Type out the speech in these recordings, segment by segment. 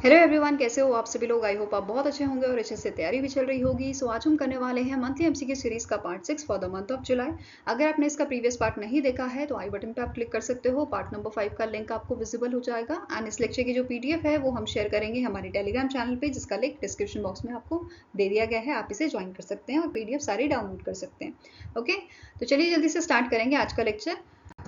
Hello everyone, कैसे हो आप सभी लोग। आई होप आप बहुत अच्छे होंगे और अच्छे से तैयारी भी चल रही होगी। सो आज हम करने वाले हैं मंथली एमसीक्यू सीरीज का part 6 for the month of जुलाई। अगर आपने इसका प्रीवियस पार्ट नहीं देखा है तो आई बटन पे आप क्लिक कर सकते हो। पार्ट नंबर 5 का लिंक आपको विजिबल हो जाएगा एंड इस लेक्चर की जो पीडीएफ है वो हम शेयर करेंगे हमारे टेलीग्राम चैनल पे, जिसका लिंक डिस्क्रिप्शन बॉक्स में आपको दे दिया गया है। आप इसे ज्वाइन कर सकते हैं और पीडीएफ सारी डाउनलोड कर सकते हैं। ओके, तो चलिए जल्दी से स्टार्ट करेंगे आज का lecture.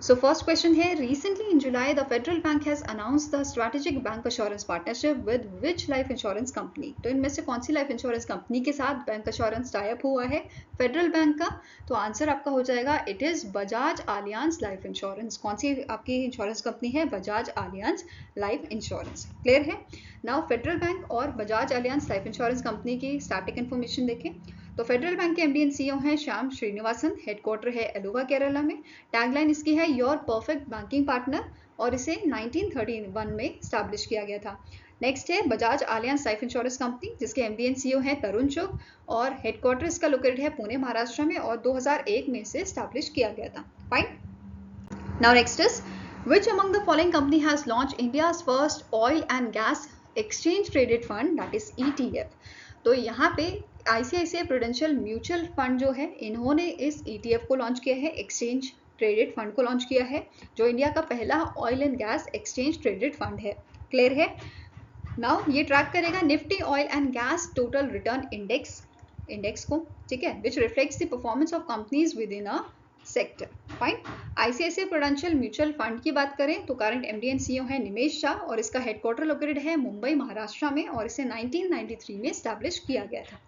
So first question here, recently in July the Federal Bank has announced the strategic bank assurance partnership with which life insurance company? तो इनमें से कौन सी लाइफ इंश्योरेंस कंपनी के साथ बैंक अश्योरेंस टाई अप हुआ है फेडरल बैंक का? तो आंसर आपका हो जाएगा it is Bajaj Allianz life insurance. कौन सी आपकी इंश्योरेंस कंपनी है? Bajaj Allianz life insurance. Clear है? नाउ फेडरल बैंक और Bajaj Allianz life insurance company की स्टैटिक इन्फॉर्मेशन देखें तो फेडरल बैंक के एमडी एंड सीईओ हैं श्याम श्रीनिवासन, हेडक्वार्टर है एलोवा केरला में। टैगलाइन इसकी है योर परफेक्ट बैंकिंग पार्टनर और इसे 1931 में स्टैब्लिश किया गया था। नेक्स्ट है Bajaj Allianz life insurance company, जिसके एमडी एंड सीईओ हैं तरुण चुग और हेडक्वार्टर इसका लोकेटेड है पुणे महाराष्ट्र में और 2001 में इसे स्टैब्लिश किया गया था। Fine. Now next is which among the following company has launched India's first oil and gas exchange traded fund, that is ETF? तो यहाँ पे ICICI प्रूडेंशियल म्यूचुअल फंड जो है इन्होंने इस ETF को लॉन्च किया है, एक्सचेंज ट्रेडेड फंड को लॉन्च किया है, जो इंडिया का पहला oil and gas exchange traded fund है। क्लियर है? नाउ ये ट्रैक करेगा Nifty oil and gas total return index को, ठीक है, विच reflects the performance of companies with in a sector. Fine. ICICI prudential mutual fund की बात करें तो करंट एमडी एंड सीईओ है निमेश शाह और इसका हेडक्वार्टर लोकेटेड है मुंबई महाराष्ट्र में और इसे 1993 में एस्टैब्लिश किया गया था।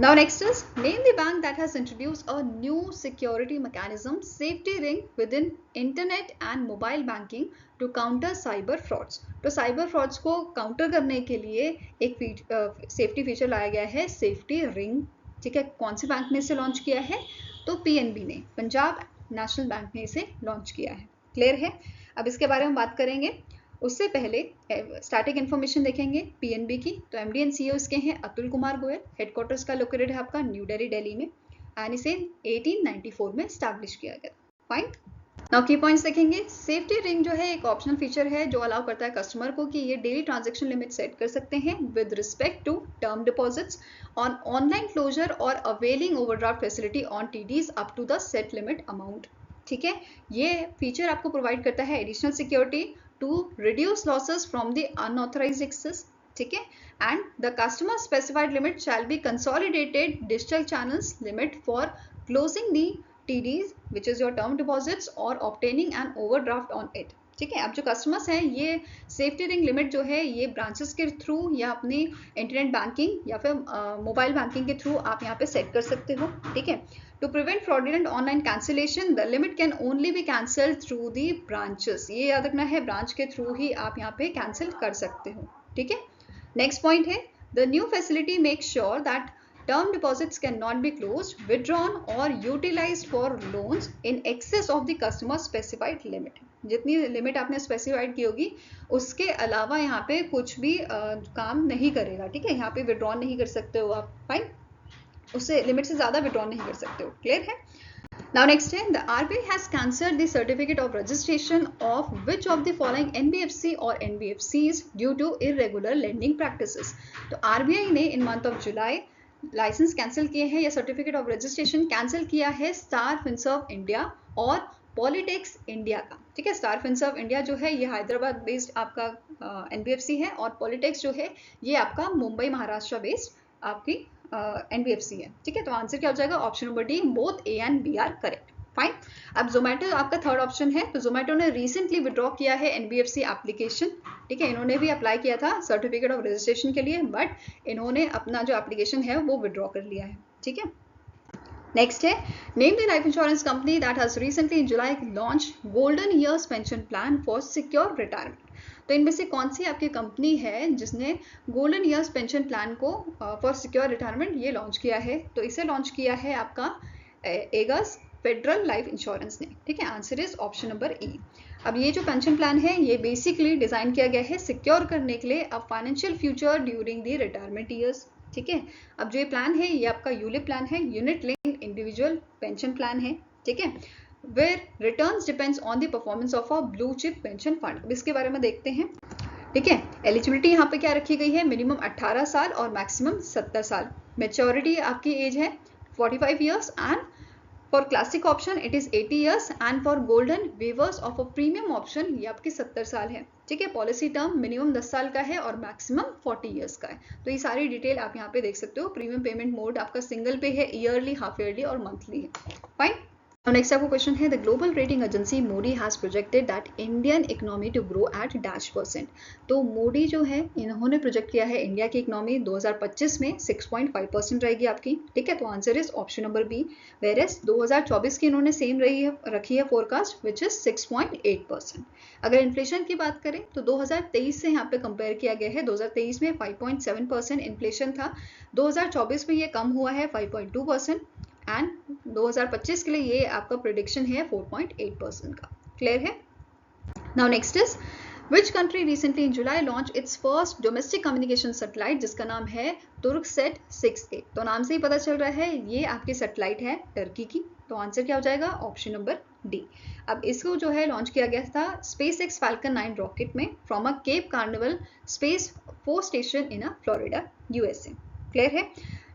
Now next is name the bank that has introduced a new security mechanism, safety ring within internet and mobile banking to counter cyber frauds. तो साइबर फ्रॉड्स को काउंटर करने के लिए एक सेफ्टी फीचर लाया गया है, सेफ्टी रिंग। ठीक है, कौन से बैंक ने इसे लॉन्च किया है? तो पीएनबी ने, पंजाब नेशनल बैंक ने इसे लॉन्च किया है। क्लियर है? अब इसके बारे में बात करेंगे, उससे पहले स्टैटिक इन्फॉर्मेशन देखेंगे पीएनबी की। तो एमडी एंड सीईओ इसके हैं अतुल कुमार गोयल, हेडक्वार्टर्स का लोकेटेड है आपका न्यू दिल्ली में एंड इसे 1894 में एस्टैब्लिश किया गया। फाइन। नाउ की पॉइंट्स देखेंगे। सेफ्टी रिंग जो है एक ऑप्शनल फीचर है जो अलाउ करता है कस्टमर को कि ये डेली ट्रांजैक्शन लिमिट सेट कर सकते हैं with respect to term deposits on online closure और availing overdraft facility on TDs up to the set limit amount. ठीक है, ये फीचर आपको प्रोवाइड करता है additional security to reduce losses from the unauthorized access. ठीक है, and the customer specified limit shall be consolidated digital channels limit for closing the TDs which is your term deposits or obtaining an overdraft on it. ठीक है, अब जो customers हैं ये safety ring limit जो है ये ब्रांचेस के थ्रू या अपनी इंटरनेट बैंकिंग या फिर मोबाइल बैंकिंग के थ्रू आप यहाँ पे सेट कर सकते हो। ठीक है, To prevent fraudulent online cancellation, the limit can only be cancelled through the branches. ये याद रखना है, ब्रांच के थ्रू ही आप यहाँ पे कैंसिल कर सकते हो। ठीक है, नेक्स्ट पॉइंट है the new facility makes sure that term deposits cannot be closed, withdrawn or utilized for loans in excess of the customer specified limit. जितनी लिमिट आपने स्पेसिफाइड की होगी उसके अलावा यहाँ पे कुछ भी काम नहीं करेगा। ठीक है, यहाँ पे विड्रॉ नहीं कर सकते हो आप। फाइन, उससे लिमिट से ज्यादा विड्रॉ नहीं कर सकते हो। क्लियर है? नाउ नेक्स्ट है the RBI has cancelled the certificate of registration of which of the following NBFC और NBFCs due to irregular lending practices. तो आरबीआई ने in month of July license cancel किए हैं या सर्टिफिकेट ऑफ रजिस्ट्रेशन कैंसिल किया है star Finserv India और Polytex India का। ठीक है, स्टार फिनसर्व इंडिया जो है ये हैदराबाद बेस्ड आपका एनबीएफसी है और पॉलिटेक्स जो है ये आपका मुंबई महाराष्ट्र बेस्ड आपकी एनबीएफसी है। ठीक है, तो आंसर क्या हो जाएगा? Option number D, both A and B are correct. Fine. अब जोमेटो आपका थर्ड ऑप्शन है। तो जोमेटो ने रिसेंटली विड्रॉ किया है एनबीएफसी एप्लीकेशन। ठीक है, इन्होंने भी अप्लाई किया था सर्टिफिकेट ऑफ रजिस्ट्रेशन के लिए बट इन्होंने अपना जो एप्लीकेशन है वो विड्रॉ कर लिया है। ठीक है, नेक्स्ट है name the life insurance company that has recently in July launch golden years pension plan for secure retirement. तो इनमें से कौन सी आपकी कंपनी है जिसने गोल्डन ईयर्स पेंशन प्लान को फॉर सिक्योर रिटायरमेंट ये लॉन्च किया है? तो इसे लॉन्च किया है आपका एगस फेडरल लाइफ इंश्योरेंस ने। ठीक है, आंसर इज ऑप्शन नंबर ई। अब ये जो पेंशन प्लान है ये बेसिकली डिजाइन किया गया है सिक्योर करने के लिए a financial future during the retirement years. ठीक है, अब जो ये प्लान है ये आपका यूलिप प्लान है, unit linked individual pension plan है। ठीक है, where returns depends on the performance of a blue chip pension fund. अब इसके बारे में देखते हैं। ठीक है। एलिजिबिलिटी यहाँ पे क्या रखी गई है, मिनिमम 18 साल और मैक्सिमम 70 साल। मेच्योरिटी आपकी एज है 45 years and for classic option it is 80 years and for golden weavers of a premium option ये आपकी 70 साल है। ठीक है। पॉलिसी टर्म मिनिमम 10 साल का है और मैक्सिमम 40 ईयर्स का है। तो ये सारी डिटेल आप यहाँ पे देख सकते हो। प्रीमियम पेमेंट मोड आपका सिंगल पे है, ईयरली, हाफ ईयरली और मंथली है। फाइन। नेक्स्ट आपको क्वेश्चन है, the global rating agency Moody has projected that Indian economy to grow at %। तो मूडी जो है इन्होंने प्रोजेक्ट किया है इंडिया की इकोनॉमी 2025 में 6.5% रहेगी आपकी। ठीक है। तो answer is option number B. Whereas 2024 की इन्होंने सेम रखी है फोरकास्ट विच इज 6.8%। अगर इन्फ्लेशन की बात करें तो 2023 से यहाँ पे कंपेयर किया गया है। 2023 में 5.7% इन्फ्लेशन था, 2024 में ये कम हुआ है 5.2% एंड 2025 के लिए ये आपका प्रेडिक्शन है 4.8% का। क्लियर है। Now next is which country recently in July launch its first domestic communication satellite जिसका नाम है तुर्कसेट 6A। तो नाम से ही पता चल रहा है ये आपकी सैटेलाइट है टर्की की। तो आंसर क्या हो जाएगा, ऑप्शन नंबर डी। अब इसको जो है लॉन्च किया गया था SpaceX Falcon 9 रॉकेट में from a Cape Canaveral space 4 station in a Florida USA। Clear है।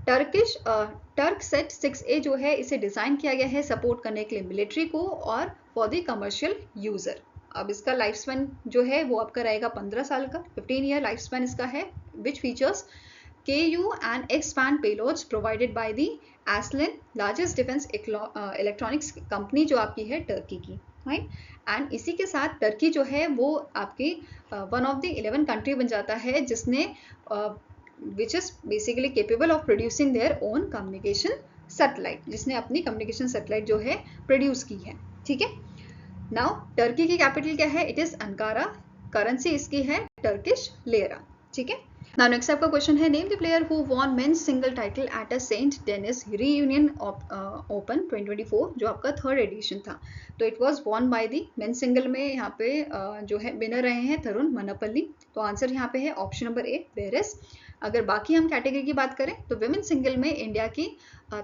टर्कसेट 6A जो है इसे डिजाइन किया गया है सपोर्ट करने के लिए मिलिट्री को और फॉर द कमर्शियल यूजर। अब इसका लाइफ स्पैन जो है वो आपका रहेगा 15 साल का, 15 ईयर लाइफ स्पैन इसका है, विच features KU and X-band payloads provided by the Aslan, largest defense electronics company जो आपकी है टर्की की, राइट। एंड इसी के साथ टर्की जो है वो आपकी वन ऑफ द 11 कंट्री बन जाता है जिसने which is basically capable of producing their own communication satellite, जिसने अपनी communication satellite जो है प्रोड्यूस की है। ठीक है। नाउ टर्की की कैपिटल क्या है, इट इज अंकारा, करेंसी इसकी है टर्किश लेरा। ठीक है। नाउ नेक्स्ट आपका क्वेश्चन है, name the player who won men's single title at a Saint Denis Reunion Open 2024 जो आपका 3rd एडिशन था। तो it was won by the men single में यहाँ पे जो है विनर रहे हैं तरुण मनपल्ली। तो आंसर यहाँ पे है ऑप्शन नंबर ए वेरेस। अगर बाकी हम कैटेगरी की बात करें तो विमेन सिंगल में इंडिया की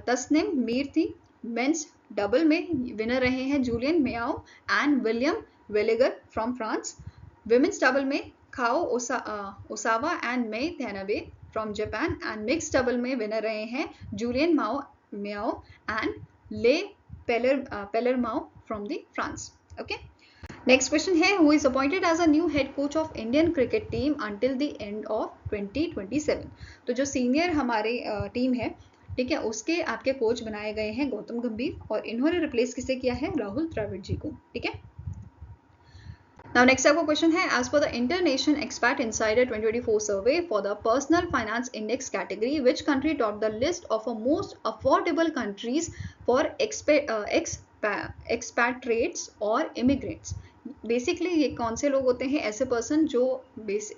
तस्निम मीर थी। मेंस डबल में विनर रहे हैं Julien Maio and William Villeger from France. Women's double में Kaho Osawa and Mai Tanabe from Japan and mix double में विनर रहे हैं Julien Maio and Lea Palermo from the France. Okay. Next question है, who is appointed as a new head coach of Indian cricket team until the end of 2027। तो जो senior हमारी team है, ठीक है, उसके आपके कोच बनाए गए हैं गौतम गंभीर और इन्होंने रिप्लेस किसे किया है, राहुल द्रविड़ जी को। ठीक है। नाउ नेक्स्ट आपका क्वेश्चन है, as per the international expat insider 2024 survey for the personal finance index category which country top the list of a most affordable countries for expatriates और इमिग्रेंट्स। बेसिकली ये कौन से लोग होते हैं, ऐसे पर्सन जो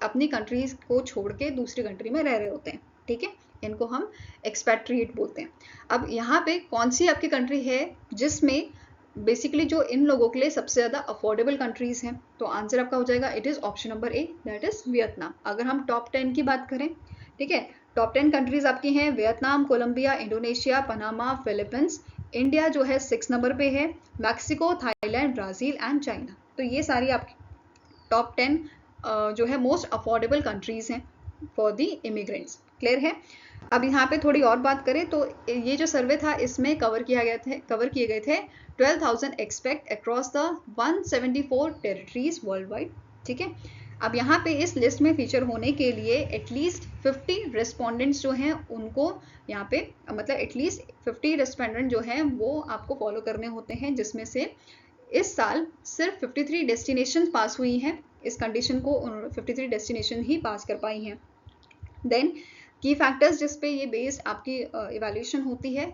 अपनी कंट्रीज को छोड़ के दूसरी कंट्री में रह रहे होते हैं। ठीक है। इनको हम एक्सपैट्रिएट बोलते हैं। अब यहाँ पे कौन सी आपकी कंट्री है जिसमें बेसिकली जो इन लोगों के लिए सबसे ज्यादा अफोर्डेबल कंट्रीज हैं। तो आंसर आपका हो जाएगा it is option number A, that is Vietnam. अगर हम टॉप 10 की बात करें, ठीक है, टॉप 10 कंट्रीज आपकी हैं Vietnam, Colombia, Indonesia, Panama, Philippines. India जो है 6 नंबर पे है, Mexico, Thailand, Brazil and China. तो ये सारी आपकी टॉप 10 जो है मोस्ट अफोर्डेबल कंट्रीज हैं फॉर द इमिग्रेंट्स। क्लियर है। अब यहाँ पे थोड़ी और बात करें तो ये जो सर्वे था इसमें कवर किए गए थे 12,000 expect across the 174 territories world wide. ठीक है। अब यहाँ पे इस लिस्ट में फीचर होने के लिए एटलीस्ट 50 रेस्पोंडेंट्स जो हैं उनको यहाँ पे मतलब एटलीस्ट 50 रेस्पोंडेंट जो हैं वो आपको फॉलो करने होते हैं, जिसमें से इस साल सिर्फ 53 डेस्टिनेशन पास हुई हैं। इस कंडीशन को 53 डेस्टिनेशन ही पास कर पाई हैं। देन की फैक्टर्स जिस पे ये बेस्ड आपकी इवैल्यूएशन होती है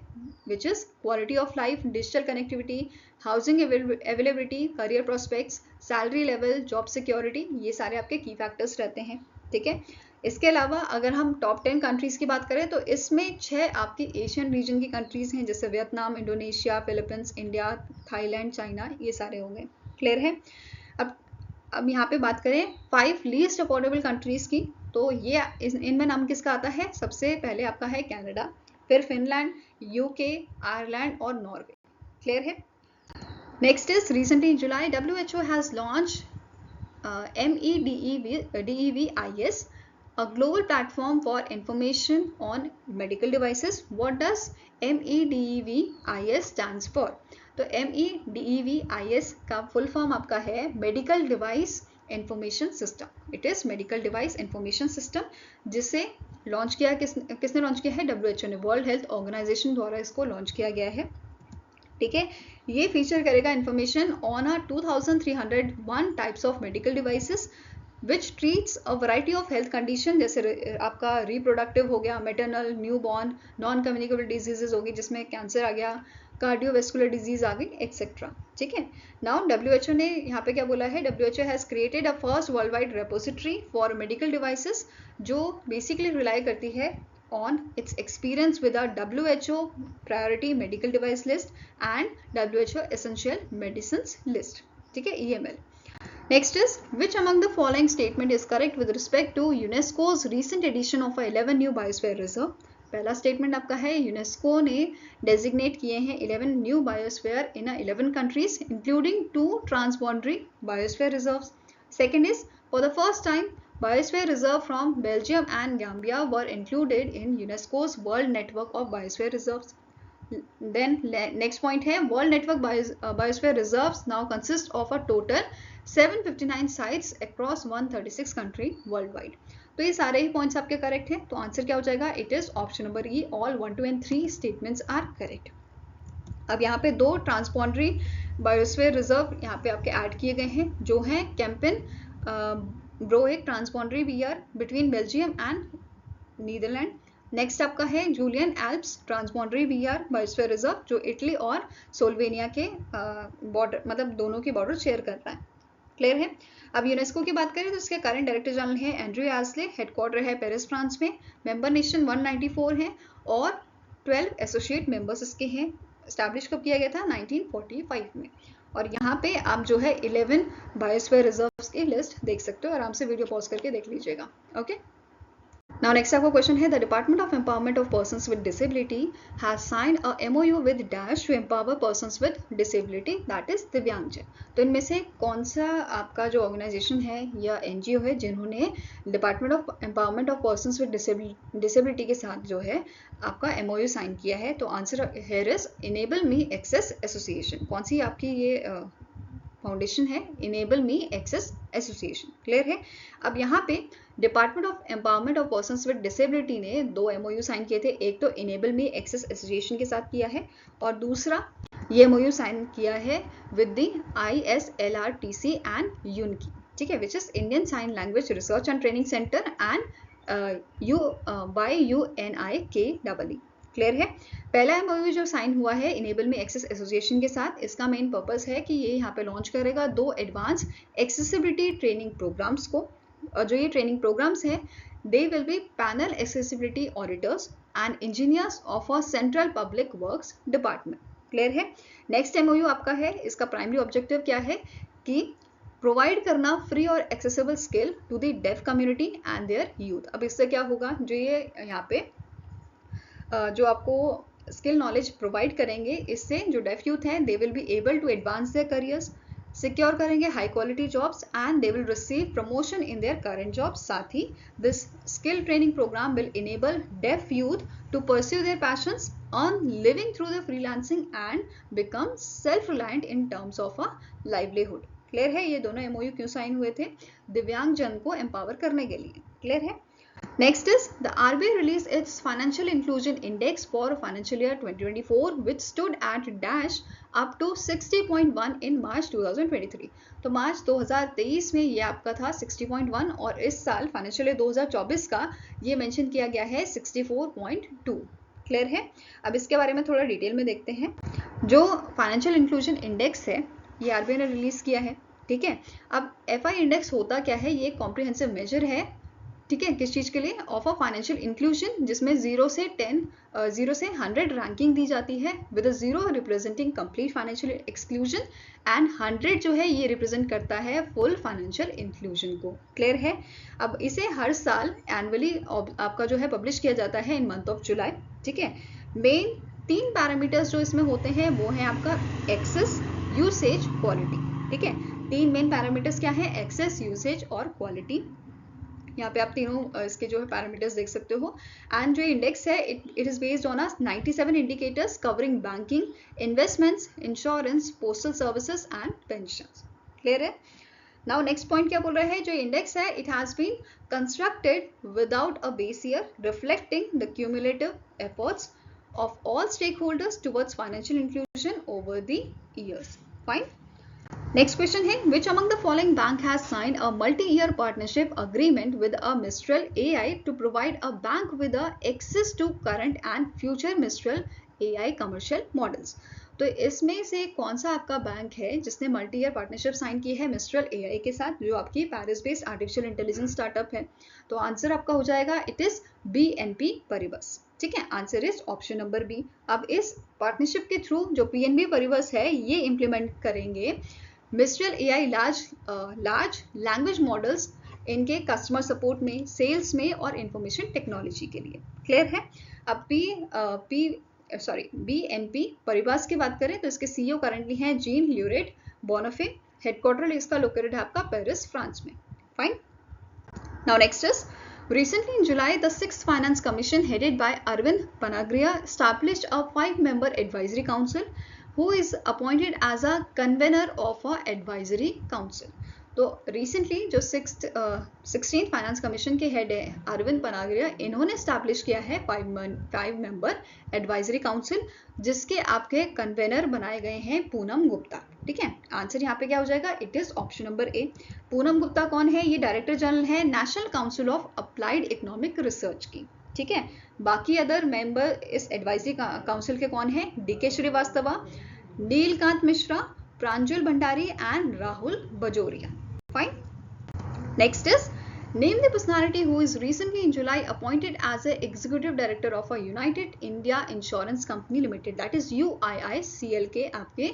which is quality of life, digital connectivity, housing availability, career prospects, salary level, job security, ये सारे आपके की फैक्टर्स रहते हैं। ठीक है। इसके अलावा अगर हम टॉप 10 कंट्रीज की बात करें तो इसमें 6 आपकी एशियन रीजन की कंट्रीज हैं, जैसे Vietnam, Indonesia, Philippines, India, Thailand, China, ये सारे हो गए। क्लियर है। अब यहाँ पे बात करें 5 लीस्ट अफोर्डेबल कंट्रीज की, तो ये इनमें नाम किसका आता है, सबसे पहले आपका है कनाडा, फिर फिनलैंड, यूके, आयरलैंड और नॉर्वे। क्लियर है। Next is recently in July WHO has launch MEDEVIS, a global platform for information on medical devices. What does MEDEVIS stands for? तो MEDEVIS का फुल फॉर्म आपका है medical device information system. It is medical device information system, जिसे launch किया किसने launch किया है? WHO ने, वर्ल्ड हेल्थ ऑर्गेनाइजेशन द्वारा इसको लॉन्च किया गया है. ठीक है, ये फीचर करेगा information on 2301 types of medical devices which treats a variety of health condition, जैसे आपका रिप्रोडक्टिव हो गया, maternal, newborn, non communicable diseases होगी जिसमें कैंसर आ गया, कार्डियोवेस्कुलर डिजीज आ गई, एक्सेट्रा. ठीक है. नाउ WHO ने यहाँ पे क्या बोला है? WHO has created a first world wide repository for medical devices, जो बेसिकली रिलाई करती है on its experience with a WHO priority medical device list and WHO essential medicines list. ठीक है, EML. Next is, which among the following statement is correct with respect to UNESCO's recent edition of 11 new biosphere reserve? पहला statement आपका है UNESCO ने designate किए हैं 11 new biosphere in 11 countries including 2 transboundary biosphere reserves. Second is, for the first time Biosphere reserve from Belgium and Gambia were included in UNESCO's World Network of Biosphere Reserves. Then next point है, World Network Biosphere Reserves now consist of a total 759 sites across 136 country worldwide. तो ये सारे ही points आपके correct हैं. तो answer क्या हो जाएगा? It is option number E, all 1, 2 and 3 statements are correct. अब यहाँ पे 2 ट्रांसबाउंड्री बायोस्फीयर रिजर्व यहाँ पे आपके ऐड किए गए हैं, जो हैं Kempen Broek transboundary BR between Belgium and Netherland. Next आपका है Julian Alps transboundary BR biosphere reserve, जो इटली और सोल्वेनिया के बॉर्डर, मतलब दोनों के बॉर्डर शेयर कर रहा है. क्लियर है. अब यूनेस्को की बात करें तो इसके करंट डायरेक्टर जनरल हैं एंड्रयू एस्ले, हेडक्वार्टर है पेरिस फ्रांस में, मेंबर नेशन 194 हैं और 12 एसोसिएट मेंबर्स इसके हैं. स्टैब्लिश कब किया गया था? 1945 में. और यहाँ पे आप जो है 11 बायोस्फीयर रिजर्व्स की लिस्ट देख सकते हो, आराम से वीडियो पॉज करके देख लीजिएगा. ओके. नाउ नेक्स्ट आपका क्वेश्चन है, the department of empowerment of persons with disability has signed a MOU with dash to empower persons with disability, that is Divyangjan. तो इनमें से कौन सा आपका जो ऑर्गेनाइजेशन है या NGO है जिन्होंने department of empowerment of persons with disability के साथ जो है आपका MOU साइन किया है? तो answer here is Enable Me Access Association. कौन सी आपकी ये फाउंडेशन है? Enable Me Access Association. Clear है. अब यहाँ पे department of empowerment of persons with disability ने 2 MOU साइन किए थे. एक तो इनेबल मी एक्सेस एसोसिएशन के साथ किया है और दूसरा ये MOU साइन किया है with the ISLRTC and Unikee. ठीक है, which is Indian Sign Language Research and Training Centre and UNIKEE. Clear है. पहला MOU जो साइन हुआ है इनेबल मी एक्सेस एसोसिएशन के साथ, इसका मेन पर्पस है कि ये यहाँ पे लॉन्च करेगा 2 एडवांस एक्सेसिबिलिटी ट्रेनिंग प्रोग्राम्स को. और जो ये ट्रेनिंग प्रोग्राम्स हैं they will B panel accessibility auditors and engineers of a central public works department. Clear है. नेक्स्ट MOU आपका है, इसका प्राइमरी ऑब्जेक्टिव क्या है कि प्रोवाइड करना फ्री और accessible skill to the deaf community and their youth. अब इससे क्या होगा, जो ये यहाँ पे जो आपको स्किल नॉलेज प्रोवाइड करेंगे, इससे जो डेफ यूथ हैं they will be able to advance their careers, secure करेंगे high quality jobs and they will receive promotion in their current jobs. साथ ही this skill training program will enable deaf youth to pursue their passions, earn living through the freelancing and become self reliant in terms of a livelihood. Clear है. ये दोनों MOU क्यों sign हुए थे? दिव्यांग जन को एम्पावर करने के लिए. क्लियर है. Next is, the RBI released its Financial Inclusion Index for financial year 2024, which stood at dash up to 60.1 in March 2023. तो मार्च 2023 में ये आपका था 60.1 और इस साल फाइनेंशियल ईयर 2024 का ये मेंशन किया गया है 64.2. क्लियर है. अब इसके बारे में थोड़ा डिटेल में देखते हैं. जो फाइनेंशियल इंक्लूजन इंडेक्स है ये RBI ने रिलीज किया है. ठीक है. अब FI इंडेक्स होता क्या है? ये कॉम्प्रिहेंसिव मेजर है. ठीक है, किस चीज के लिए? ऑफ अ फाइनेंशियल इंक्लूजन, जिसमें 0 से 100 रैंकिंग दी जाती है, with 0 representing complete financial exclusion and 100 जो है ये रिप्रेजेंट करता है फुल फाइनेंशियल इंक्लूजन को. क्लियर है. अब इसे हर साल एनुअली आपका जो है पब्लिश किया जाता है इन मंथ ऑफ जुलाई. ठीक है. मेन 3 पैरामीटर्स जो इसमें होते हैं वो है आपका एक्सेस, यूसेज, क्वालिटी. ठीक है. तीन मेन पैरामीटर्स क्या है, एक्सेस, यूसेज और क्वालिटी। यहाँ पे आप तीनों इसके जो है पैरामीटर्स देख सकते हो। एंड जो इंडेक्स है it is based on 97 indicators covering banking, investments, insurance, postal services and pensions. Clear है? नाउ नेक्स्ट पॉइंट क्या बोल रहा है, जो इंडेक्स है it has been constructed without a base year, reflecting the cumulative efforts of all stakeholders towards financial inclusion over the years. Fine. Next question है, which among the following bank has signed a multi-year partnership agreement with a Mistral AI to provide a bank with a access to current and future Mistral AI commercial models? तो इसमें से कौन सा आपका bank है जिसने multi year partnership sign की है मिस्ट्रल एआई के साथ, जो आपकी Paris based artificial intelligence startup है? तो आंसर आपका हो जाएगा इट इज बीएनपी परिबस। ठीक है, answer is option number B. अब इस पार्टनरशिप के थ्रू जो पीएनबी परिबस है ये इंप्लीमेंट करेंगे mistral AI large language models इनके कस्टमर सपोर्ट में, सेल्स में और इंफॉर्मेशन टेक्नोलॉजी के लिए। क्लियर है? अब बीएनपी परिबास की बात करें तो इसके सीईओ करंटली हैं जीन ल्यूरेट बोनाफे, हेडक्वार्टर इसका लोकेटेड है आपका पेरिस, फ्रांस में। Fine. Now next is recently in July the 6th Finance Commission headed by Arvind Panagria established a 5-member advisory council who is appointed as a convener of a advisory council. तो recently जो 16th finance commission के head है अरविंद पनागरिया, इन्होंने establish किया है 5 member advisory council जिसके आपके convener बनाए गए हैं पूनम गुप्ता। ठीक है, आंसर यहाँ पे क्या हो जाएगा, it is option number A. Poonam Gupta कौन है, ये डायरेक्टर जनरल है National Council of Applied Economic Research की। ठीक है, बाकी अदर मेंबर इस एडवाइजरी काउंसिल के कौन है, D K Srivastava, Neelkanth Mishra, Pranjul Bhandari and Rahul Bajoria. Fine. Next is name the personality who is recently in July appointed as a executive director of a United India Insurance Company Limited, that is UIICL के आपके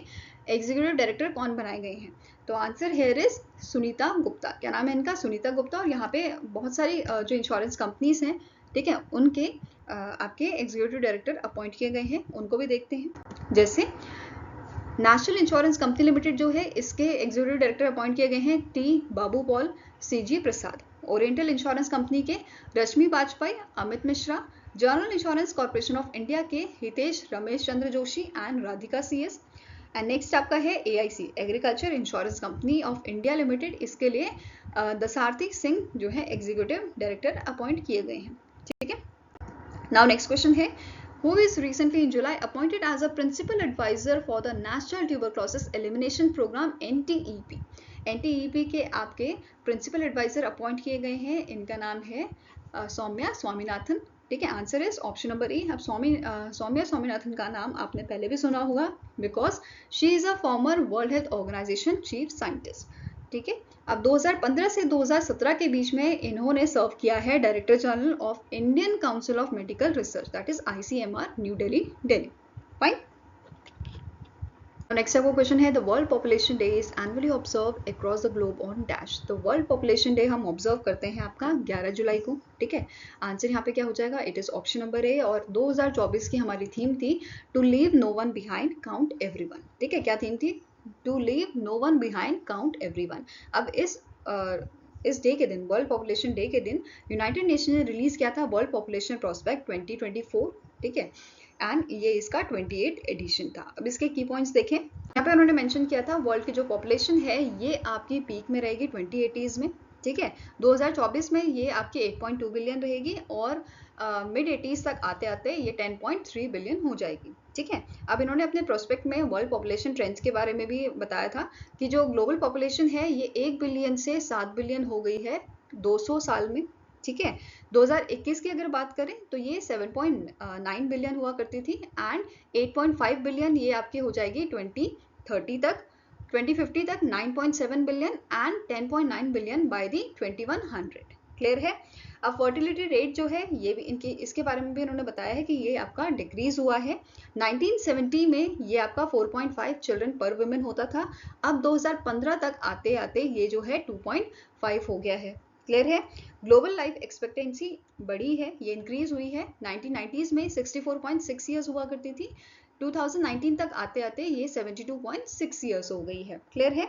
executive director कौन बनाए गए हैं? तो answer here is Sunita Gupta. क्या नाम है इनका, सुनीता गुप्ता। और यहाँ पे बहुत सारी जो इंश्योरेंस कंपनीज हैं, ठीक है, उनके आपके एग्जीक्यूटिव डायरेक्टर अपॉइंट किए गए हैं, उनको भी देखते हैं। जैसे नेशनल इंश्योरेंस कंपनी लिमिटेड जो है इसके एग्जीक्यूटिव डायरेक्टर अपॉइंट किए गए हैं T Babu Paul, CG Prasad. Oriental Insurance Company के Rashmi Vajpayee, Amit Mishra. General Insurance Corporation of India के Hitesh Ramesh Chandra Joshi and Radhika CS. And next आपका है AIC Agriculture Insurance Company of India Limited, इसके लिए दसारथी सिंह जो है एग्जीक्यूटिव डायरेक्टर अपॉइंट किए गए हैं। ठीक है, नाउ नेक्स्ट क्वेश्चन है who is recently in July appointed as a principal advisor for the National Tuberculosis Elimination Program NTEP. NTEP के आपके प्रिंसिपल एडवाइजर अपॉइंट किए गए हैं, इनका नाम है सौम्या स्वामीनाथन। ठीक है, आंसर इज ऑप्शन नंबर ए। अब सौम्या स्वामीनाथन का नाम आपने पहले भी सुना होगा because she is a former World Health Organization chief scientist. ठीक है, अब 2015 से 2017 के बीच में इन्होंने सर्व किया है director general of Indian council of medical research, that is ICMR, new Delhi, Delhi. Fine. Next आपको क्वेश्चन है the world population day is annually observe across the globe on dash. तो वर्ल्ड पॉपुलेशन डे हम ऑब्जर्व करते हैं आपका 11 जुलाई को। ठीक है, आंसर यहाँ पे क्या हो जाएगा, it is option number A. और 2024 की हमारी थीम थी to leave no one behind, count everyone. ठीक है, क्या थीम थी, to leave no one behind, count everyone. अब इस डे के दिन, वर्ल्ड पॉपुलेशन डे के दिन, यूनाइटेड नेशन ने रिलीज किया था वर्ल्ड पॉपुलेशन प्रोस्पेक्ट 2024। ठीक है, एंड ये इसका 28 एडिशन था। अब इसके की पॉइंट्स देखें, यहाँ पे उन्होंने मेंशन किया था वर्ल्ड की जो पॉपुलेशन है ये आपकी पीक में रहेगी 2080s में। ठीक है, 2024 में ये आपकी 8.2 बिलियन रहेगी और मिड 80s तक आते आते ये 10.3 बिलियन हो जाएगी। ठीक है, अब इन्होंने अपने प्रोस्पेक्ट में वर्ल्ड पॉपुलेशन ट्रेंड्स के बारे में भी बताया था कि जो ग्लोबल पॉपुलेशन है ये 1 बिलियन से 7 बिलियन हो गई है 200 साल में। ठीक है, 2021 की अगर बात करें तो ये 7.9 बिलियन हुआ करती थी एंड 8.5 बिलियन ये आपकी हो जाएगी 2030 तक। 2050 तक 9.7 billion and 10.9 billion by the 2100। Clear है? अब फर्टिलिटी रेट जो है ये भी इसके बारे में भी इन्होंने बताया है कि ये आपका डिक्रीज हुआ है। 1970 में ये आपका 4.5 चिल्ड्रन पर वुमेन होता था, अब 2015 तक आते आते ये जो है 2.5 हो गया है। क्लियर है? ग्लोबल लाइफ एक्सपेक्टेंसी बढ़ी है, ये इंक्रीज हुई है। 1990s में 64.6 ईयर्स हुआ करती थी, 2019 तक आते आते ये 72.6 ईयर्स हो गई है। क्लियर है?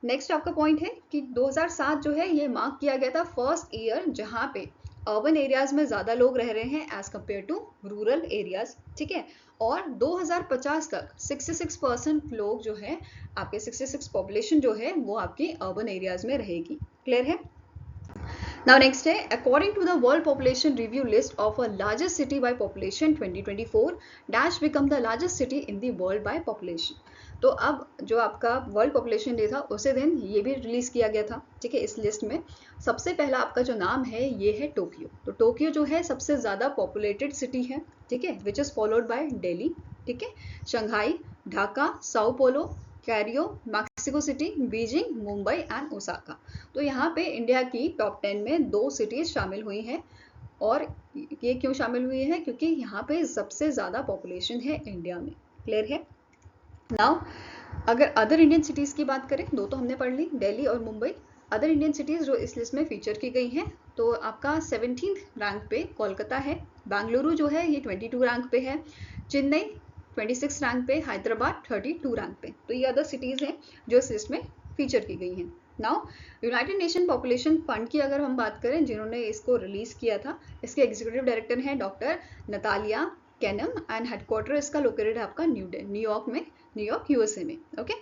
नेक्स्ट आपका पॉइंट है कि 2007 जो है ये मार्क किया गया था फर्स्ट ईयर जहाँ पे अर्बन एरियाज में ज़्यादा लोग रह रहे हैं as compared to rural areas, ठीक है। और 2050 तक 66% लोग जो है आपके 66 पॉपुलेशन जो है वो आपकी अर्बन एरियाज में रहेगी। क्लियर है। Now next है, according to the World Population Review list of a largest city by population 2024, Dash become the largest city in the world by population. तो अब जो आपका वर्ल्ड पॉपुलेशन डे था उसे दिन ये भी रिलीज किया गया था, ठीक है। इस लिस्ट में सबसे पहला आपका जो नाम है ये है टोक्यो। तो टोक्यो जो है सबसे ज़्यादा पॉपुलेटेड सिटी है, ठीक है, which is followed by Delhi, ठीक है, Shanghai, Dhaka, Sao Paulo, Cairo, Mexico city, Beijing, Mumbai and Osaka. तो यहाँ पे इंडिया की टॉप 10 में 2 सिटीज शामिल हुई हैं। और ये क्यों शामिल हुई है? क्योंकि यहाँ पे सबसे ज़्यादा पॉपुलेशन है इंडिया में। क्लियर है। नाउ अगर अदर इंडियन सिटीज़ की बात करें, 2 तो हमने पढ़ ली, दिल्ली और मुंबई। अदर इंडियन सिटीज़ जो इस लिस्ट में फीचर की गई हैं, तो आपका 17th रैंक पे कोलकाता है, बेंगलुरु जो है ये 22 रैंक पे है, चेन्नई 26 रैंक पे, हैदराबाद 32 रैंक पे। तो ये अदर सिटीज़ हैं जो इस लिस्ट में फीचर की गई हैं। Now United nation population fund की अगर हम बात करें, जिन्होंने इसको रिलीज किया था, इसके एग्जीक्यूटिव डायरेक्टर हैं doctor Natalia Kanem and headquarter इसका लोकेटेड है आपका न्यूयॉर्क में, न्यूयॉर्क यूएसए में। ओके।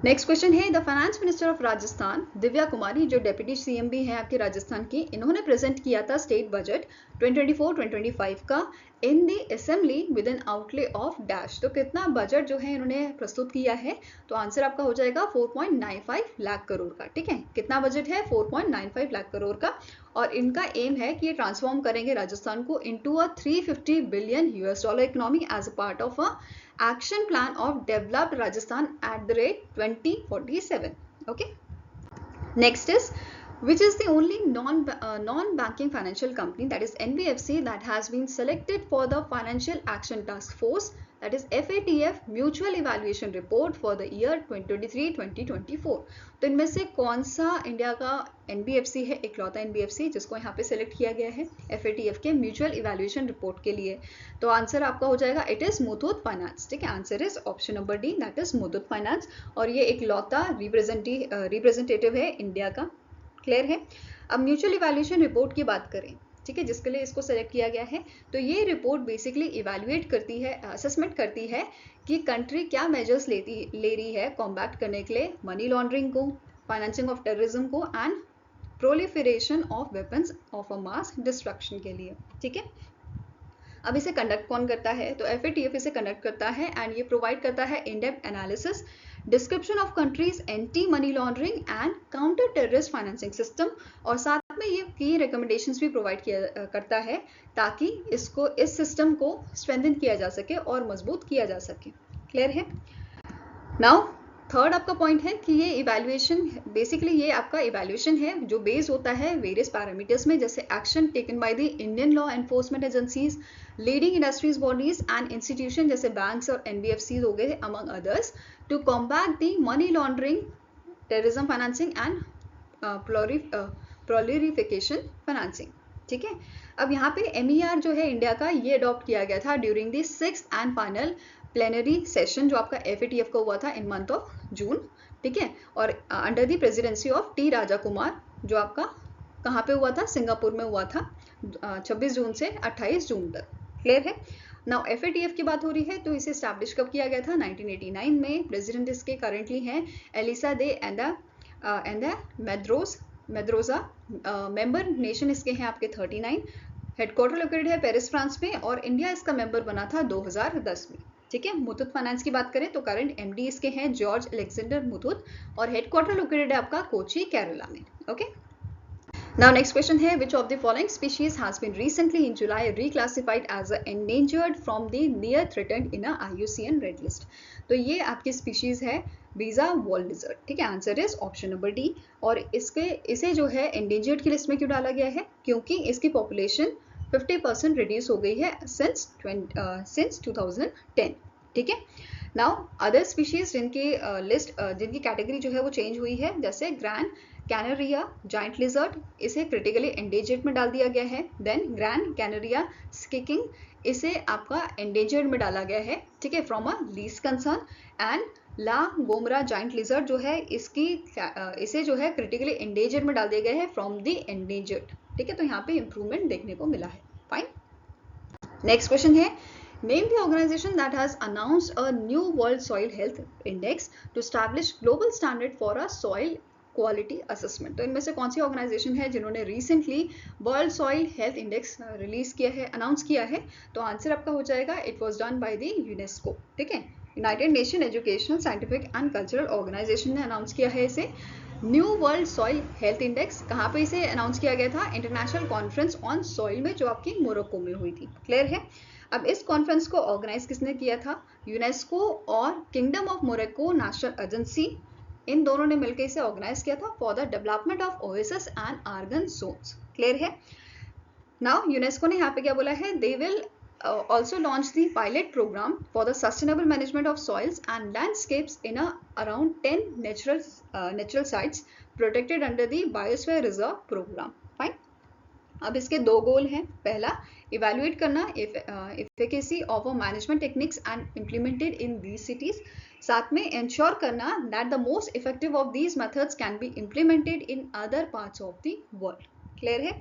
नेक्स्ट क्वेश्चन है, the finance minister of Rajasthan Divya Kumari जो डेप्यूटी सीएम भी हैं आपके राजस्थान की, इन्होंने प्रेजेंट किया था स्टेट बजट 2024-2025 का in the assembly with N outlay of dash. तो कितना बजट जो है इन्होंने प्रस्तुत किया है? तो आंसर आपका हो जाएगा 4.95 लाख करोड़ का, ठीक है। कितना बजट है? 4.95 लाख करोड़ का। और इनका एम है कि ये ट्रांसफॉर्म करेंगे राजस्थान को into a $350 billion economy as a part of a action plan of developed Rajasthan at the rate 2047. Okay. Next is, which is the only non-banking financial company, that is NBFC, that has been selected for the Financial Action Task Force, that is FATF Mutual Evaluation Report for the year 2023-2024. तो इनमें से कौन सा India का NBFC है, इकलौता NBFC जिसको यहाँ पे सेलेक्ट किया गया है FATF के म्यूचुअल इवैल्यूएशन रिपोर्ट के लिए? तो आंसर आपका हो जाएगा इट इज मुथूट फाइनेंस, ठीक है। Answer is option number D, that is Muthoot finance. और ये इकलौता रिप्रेजेंटेटिव है इंडिया का। क्लियर है। अब म्यूचुअल इवैल्यूएशन रिपोर्ट की बात करें, ठीक है, जिसके लिए इसको सेलेक्ट किया गया है, तो ये रिपोर्ट बेसिकली इवैल्यूएट करती है, असेसमेंट करती है कि कंट्री क्या मेजर्स ले रही है कॉम्बैट करने के लिए मनी लॉन्ड्रिंग को, फाइनेंसिंग ऑफ टेररिज्म को and proliferation of weapons of a mass destruction के लिए, ठीक है। अब इसे कंडक्ट कौन करता है? तो FATF इसे कंडक्ट करता है एंड ये प्रोवाइड करता है in depth analysis, description of countries anti money laundering and counter terrorist financing system, और साथ में ये की रिकमेंडेशंस भी प्रोवाइड करता है ताकि इस सिस्टम को स्ट्रेंथन किया जा सके और मजबूत किया जा सके। क्लियर है। नाउ थर्ड आपका पॉइंट है कि ये इवैल्यूएशन, बेसिकली ये आपका इवैल्यूएशन है जो बेस्ड होता है वेरियस पैरामीटर्स में, जैसे action taken by the Indian law enforcement agencies, leading industries bodies and institution जैसे बैंक्स और NBFCs हो गए among others, to combat the money laundering, terrorism financing and proliferation financing, ठीक है। अब यहाँ पे MER जो है इंडिया का, ये अडॉप्ट किया गया था during the 6th and final plenary session जो आपका FATF का हुआ था इन मंथ ऑफ जून, ठीक है। और under the presidency of T Raja Kumar, जो आपका कहाँ पे हुआ था? सिंगापुर में हुआ था 26 जून से 28 जून तक। क्लियर है। नाउ FATF की बात हो रही है, तो इसे स्टैब्लिश कब किया गया था? 1989 में। प्रेसिडेंट इसके करेंटली हैं Elisa de Anda Madrazo. Member nation इसके हैं आपके 39। हेडक्वार्टर लोकेटेड है पेरिस फ्रांस में, और इंडिया इसका मेंबर बना था 2010 में, ठीक है। मुथूट फाइनेंस की बात करें तो करंट MD इसके हैं जॉर्ज अलेक्जेंडर मुथूट, और हेडक्वार्टर लोकेटेड है आपका कोची केरला में। ओके। नाउ नेक्स्ट क्वेश्चन है, which of the following species has been recently in July reclassified as endangered from the near threatened in IUCN red list? तो ये आपकी स्पीशीज है बीजा वॉल लिजर्ड, ठीक है। Answer is option number D. और इसे जो है एंडेंजर्ड की लिस्ट में क्यों डाला गया है? क्योंकि इसकी पॉपुलेशन 50% रिड्यूस हो गई है सिंस 2010, ठीक है। नाउ अदर स्पीशीज जिनकी लिस्ट जिनकी कैटेगरी जो है वो चेंज हुई है, जैसे ग्रैंड कैनरिया जाइंट लिजर्ड, इसे क्रिटिकली एंडेंजर्ड में डाल दिया गया है। देन ग्रैंड कैनरिया स्किकिंग, इसे आपका एंडेंजर्ड में डाला गया है, ठीक है, from a least concern. And La Gomera giant lizard जो है इसे जो है क्रिटिकली एंडेंजर्ड में डाल दिया गया है फ्रॉम द एंडेंजर्ड। ठीक है, तो यहाँ पे इंप्रूवमेंट देखने को मिला है। फाइन। नेक्स्ट क्वेश्चन है, name the organization that has announced a new world soil health index to establish global standard for a soil quality assessment. तो इनमें से कौन सी ऑर्गेनाइजेशन है जिन्होंने recently world soil health index release किया है, अनाउंस किया है? तो आंसर आपका हो जाएगा it was done by the UNESCO. ठीक है, United Nation Educational Scientific and Cultural Organization ने अनाउंस किया है इसे। New world soil health index कहाँ पे इसे अनाउंस किया गया था? इंटरनेशनल कॉन्फ्रेंस ऑन सॉइल में, जो आपकी मोरक्को में हुई थी। क्लियर है? अब इस कॉन्फ्रेंस को ऑर्गेनाइज किसने किया था? यूनेस्को और kingdom of Morocco national agency, इन दोनों ने मिलकर इसे ऑर्गेनाइज किया था for the development of oasis and argan zones. Clear है? नाउ यूनेस्को ने यहाँ पे क्या बोला है? They will also launch the pilot program for the sustainable management of soils and landscapes in around 10 natural sites protected under the biosphere reserve program. Fine. अब इसके दो गोल हैं। पहला, इवेल्युएट करना efficacy of a management techniques and implemented in these cities. साथ में ensure करना that the most effective of these methods can be implemented in other parts of the world. Clear है?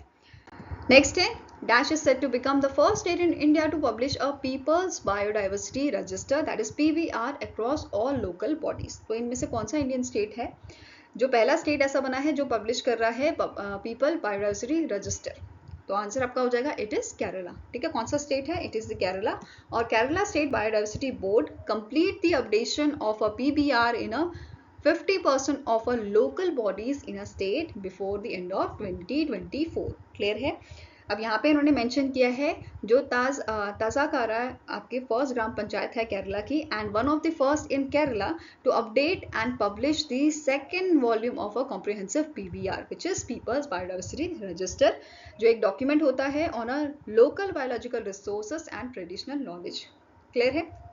नेक्स्ट है, Dash is said to become the first state in India to publish a People's Biodiversity Register, that is PBR, across all local bodies. तो इनमें से कौन सा Indian state है जो पहला स्टेट ऐसा बना है जो पब्लिश कर रहा है पीपल बायोडाइवर्सिटी रजिस्टर? तो आंसर आपका हो जाएगा इट इज केरला। ठीक है, कौन सा स्टेट है? It is the Kerala. और Kerala state biodiversity board complete the updation of a PBR in a 50% of our local bodies in a state before the end of 2024. Clear है? अब यहाँ पे इन्होंने मेंशन किया है जो ताजाकारा आपके फर्स्ट ग्राम पंचायत है केरला की, and one of the first in Kerala to update and publish the second volume of a comprehensive PBR which is people's biodiversity register, जो एक डॉक्यूमेंट होता है on a local biological resources and traditional knowledge. Clear है?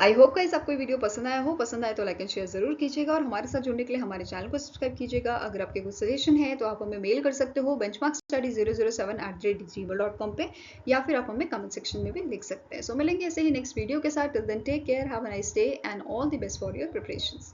I hope guys आपको video पसंद आया हो। पसंद आए तो लाइक एंड शेयर जरूर कीजिएगा और हमारे साथ जुड़ने के लिए हमारे चैनल को सब्सक्राइब कीजिएगा। अगर आपके कुछ सजेशन है तो आप हमें मेल कर सकते हो benchmarkstudy007@gmail.com पे, या फिर आप हमें कमेंट सेक्शन में भी लिख सकते हैं। सो मिलेंगे ऐसे ही नेक्स्ट वीडियो के साथ। Till then take care, have a nice day and all the best for your preparations.